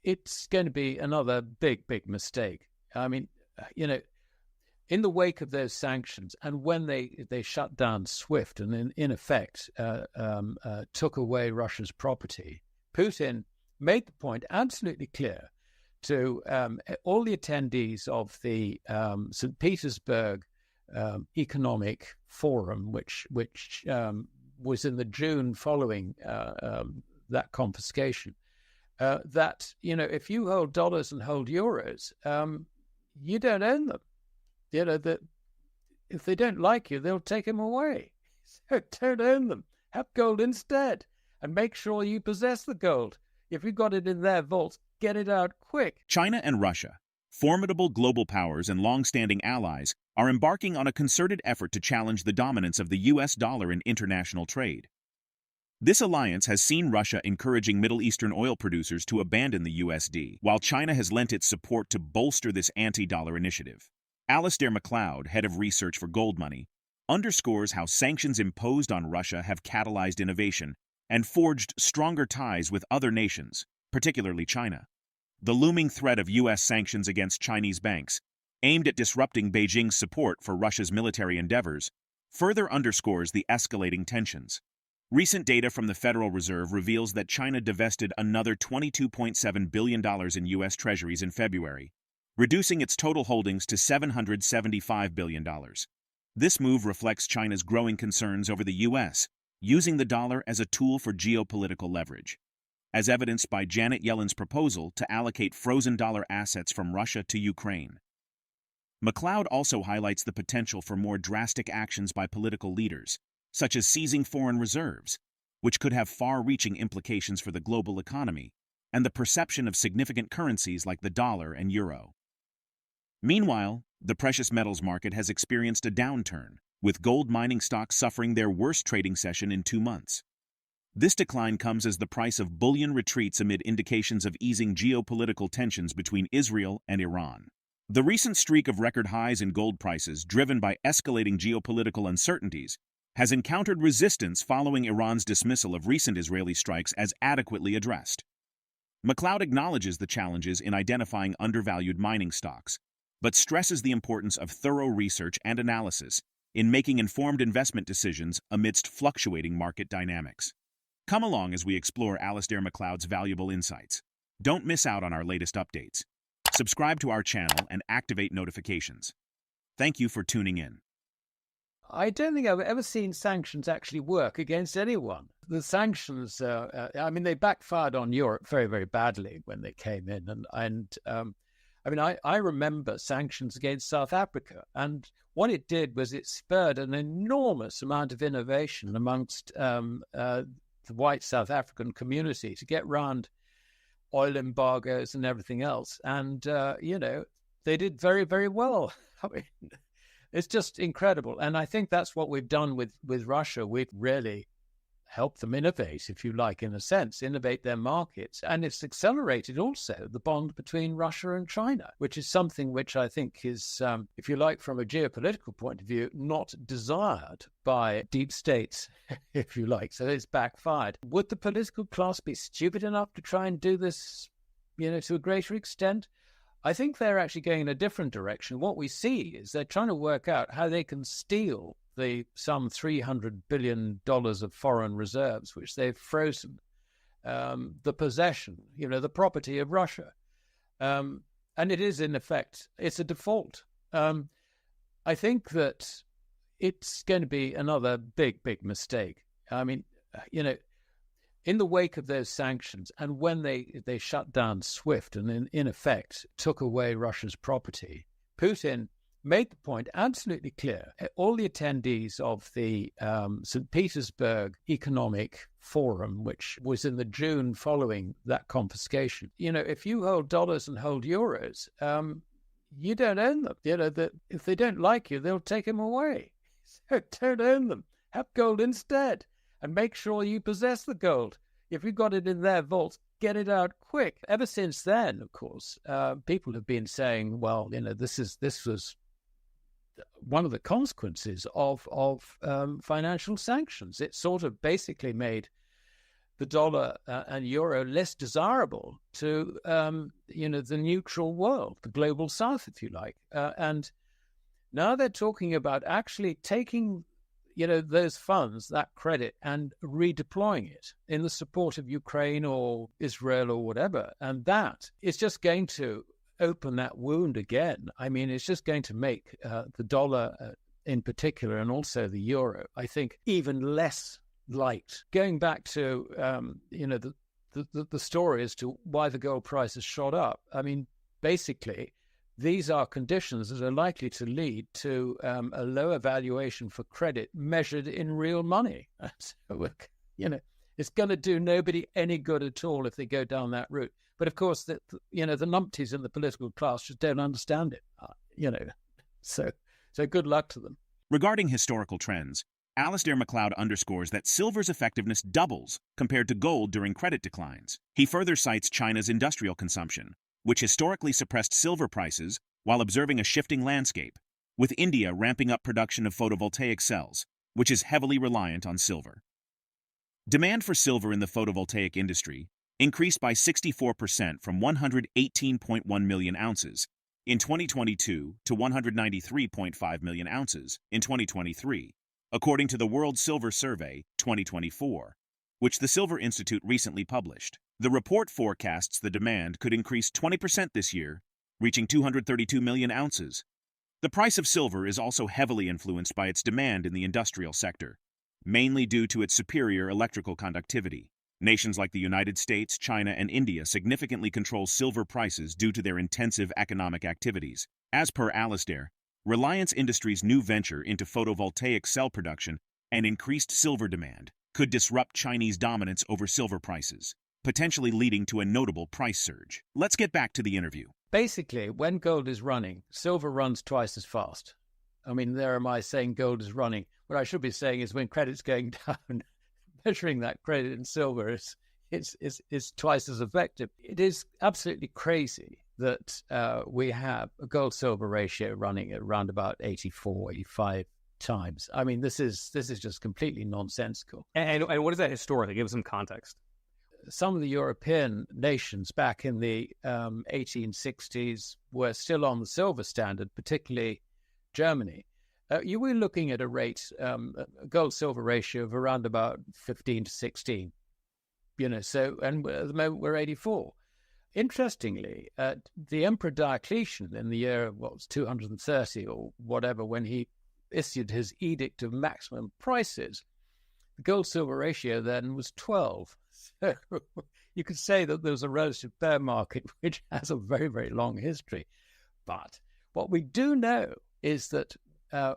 it's going to be another big mistake. I mean, in the wake of those sanctions, and when they shut down SWIFT and in effect took away Russia's property, Putin made the point absolutely clear to all the attendees of the St. Petersburg Economic Forum, which was in the June following that confiscation, that if you hold dollars and hold euros, you don't own them. That if they don't like you, they'll take them away. So don't own them. Have gold instead, and make sure you possess the gold. If you've got it in their vaults, get it out quick. China and Russia, formidable global powers and long-standing allies, are embarking on a concerted effort to challenge the dominance of the US dollar in international trade. This alliance has seen Russia encouraging Middle Eastern oil producers to abandon the USD, while China has lent its support to bolster this anti-dollar initiative. Alasdair Macleod, head of research for Goldmoney, underscores how sanctions imposed on Russia have catalyzed innovation and forged stronger ties with other nations, particularly China. The looming threat of U.S. sanctions against Chinese banks, aimed at disrupting Beijing's support for Russia's military endeavors, further underscores the escalating tensions. Recent data from the Federal Reserve reveals that China divested another $22.7 billion in US Treasuries in February, reducing its total holdings to $775 billion. This move reflects China's growing concerns over the U.S., using the dollar as a tool for geopolitical leverage, as evidenced by Janet Yellen's proposal to allocate frozen dollar assets from Russia to Ukraine. Macleod also highlights the potential for more drastic actions by political leaders, such as seizing foreign reserves, which could have far-reaching implications for the global economy and the perception of significant currencies like the dollar and euro. Meanwhile, the precious metals market has experienced a downturn, with gold mining stocks suffering their worst trading session in 2 months. This decline comes as the price of bullion retreats amid indications of easing geopolitical tensions between Israel and Iran. The recent streak of record highs in gold prices, driven by escalating geopolitical uncertainties, has encountered resistance following Iran's dismissal of recent Israeli strikes as adequately addressed. Macleod acknowledges the challenges in identifying undervalued mining stocks, but stresses the importance of thorough research and analysis in making informed investment decisions amidst fluctuating market dynamics. Come along as we explore Alasdair Macleod's valuable insights. Don't miss out on our latest updates. Subscribe to our channel and activate notifications. Thank you for tuning in. I don't think I've ever seen sanctions actually work against anyone. The sanctions, they backfired on Europe very badly when they came in. I remember sanctions against South Africa. And what it did was it spurred an enormous amount of innovation amongst the white South African community to get around oil embargoes and everything else. And, they did very well. I mean, it's just incredible. And I think that's what we've done with Russia. We've really helped them innovate, if you like, in a sense, innovate their markets. And it's accelerated also the bond between Russia and China, which is something which I think is, if you like, from a geopolitical point of view, not desired by deep states, if you like. So it's backfired. Would the political class be stupid enough to try and do this, to a greater extent? I think they're actually going in a different direction. What we see is they're trying to work out how they can steal the some $300 billion of foreign reserves, which they've frozen, the possession, the property of Russia. And it is, in effect, it's a default. I think that it's going to be another big mistake. I mean, in the wake of those sanctions, and when they shut down SWIFT and in effect took away Russia's property, Putin made the point absolutely clear. All the attendees of the St. Petersburg Economic Forum, which was in the June following that confiscation, if you hold dollars and hold euros, you don't own them. That if they don't like you, they'll take them away. So don't own them. Have gold instead. And make sure you possess the gold. If you've got it in their vaults, get it out quick. Ever since then, of course, people have been saying, well, this was one of the consequences of financial sanctions. It sort of basically made the dollar and euro less desirable to, the neutral world, the global south, if you like. And now they're talking about actually taking, those funds, that credit, and redeploying it in the support of Ukraine or Israel or whatever. And that is just going to open that wound again. I mean, it's just going to make the dollar in particular, and also the euro, I think, even less light. Going back to, the story as to why the gold price has shot up. I mean, basically, these are conditions that are likely to lead to a lower valuation for credit measured in real money. So, it's going to do nobody any good at all if they go down that route. But of course, the numpties in the political class just don't understand it, So good luck to them. Regarding historical trends, Alasdair Macleod underscores that silver's effectiveness doubles compared to gold during credit declines. He further cites China's industrial consumption, which historically suppressed silver prices while observing a shifting landscape, with India ramping up production of photovoltaic cells, which is heavily reliant on silver. Demand for silver in the photovoltaic industry increased by 64% from 118.1 million ounces in 2022 to 193.5 million ounces in 2023, according to the World Silver Survey 2024, which the Silver Institute recently published. The report forecasts the demand could increase 20% this year, reaching 232 million ounces. The price of silver is also heavily influenced by its demand in the industrial sector, mainly due to its superior electrical conductivity. Nations like the United States, China, and India significantly control silver prices due to their intensive economic activities. As per Alasdair, Reliance Industries' new venture into photovoltaic cell production and increased silver demand could disrupt Chinese dominance over silver prices, potentially leading to a notable price surge. Let's get back to the interview. Basically, when gold is running, silver runs twice as fast. I mean, there am I saying gold is running. What I should be saying is when credit's going down, measuring that credit in silver is twice as effective. It is absolutely crazy that we have a gold-silver ratio running at around about 84, 85 times. I mean, this is just completely nonsensical. And what is that historically? Give us some context. Some of the European nations back in the 1860s were still on the silver standard, particularly Germany. You were looking at a rate, a gold-silver ratio of around about 15 to 16. So, and at the moment we're 84. Interestingly, the Emperor Diocletian in the year, 230 or whatever, when he issued his Edict of Maximum Prices, the gold-silver ratio then was 12. So you could say that there was a relative bear market, which has a very, very long history. But what we do know is that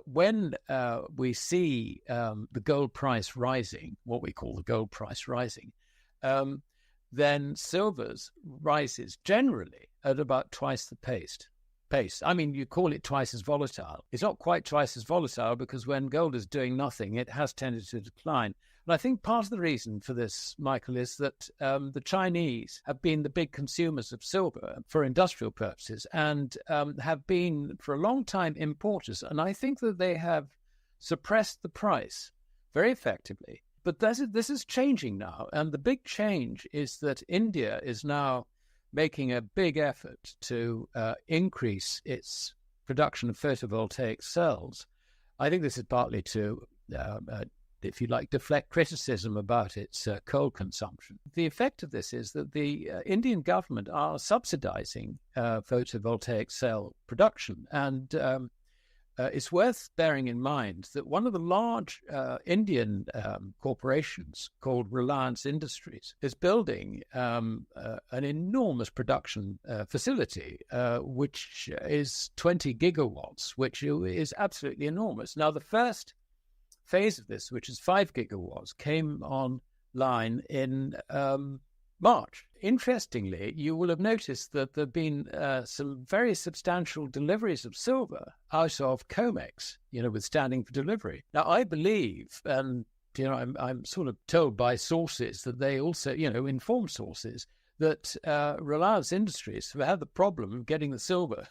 when we see the gold price rising, what we call the gold price rising, then silver's rises generally at about twice the pace. I mean, you call it twice as volatile. It's not quite twice as volatile because when gold is doing nothing, it has tended to decline. And I think part of the reason for this, Michael, is that the Chinese have been the big consumers of silver for industrial purposes and have been for a long time importers. And I think that they have suppressed the price very effectively. But this is changing now. And the big change is that India is now making a big effort to increase its production of photovoltaic cells. I think this is partly to, if you like, deflect criticism about its coal consumption. The effect of this is that the Indian government are subsidizing photovoltaic cell production. And it's worth bearing in mind that one of the large Indian corporations called Reliance Industries is building an enormous production facility, which is 20 gigawatts, which is absolutely enormous. Now, the first phase of this, which is 5 gigawatts, came online in March. Interestingly, you will have noticed that there have been some very substantial deliveries of silver out of COMEX, with standing for delivery. Now, I believe, and I'm sort of told by sources that they also, informed sources, that Reliance Industries have had the problem of getting the silver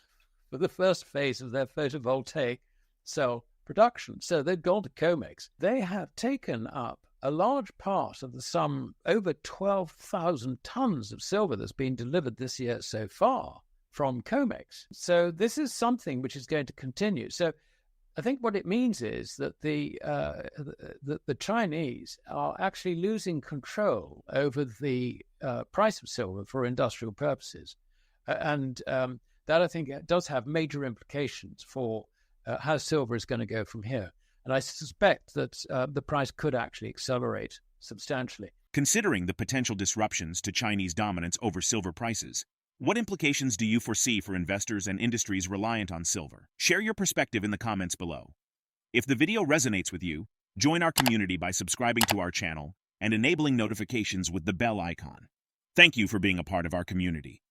for the first phase of their photovoltaic cell production. So they've gone to COMEX. They have taken up a large part of the some over 12,000 tons of silver that's been delivered this year so far from COMEX. So this is something which is going to continue. So I think what it means is that the Chinese are actually losing control over the price of silver for industrial purposes. And that, I think, does have major implications for how silver is going to go from here. And I suspect that the price could actually accelerate substantially. Considering the potential disruptions to Chinese dominance over silver prices, what implications do you foresee for investors and industries reliant on silver? Share your perspective in the comments below. If the video resonates with you, join our community by subscribing to our channel and enabling notifications with the bell icon. Thank you for being a part of our community.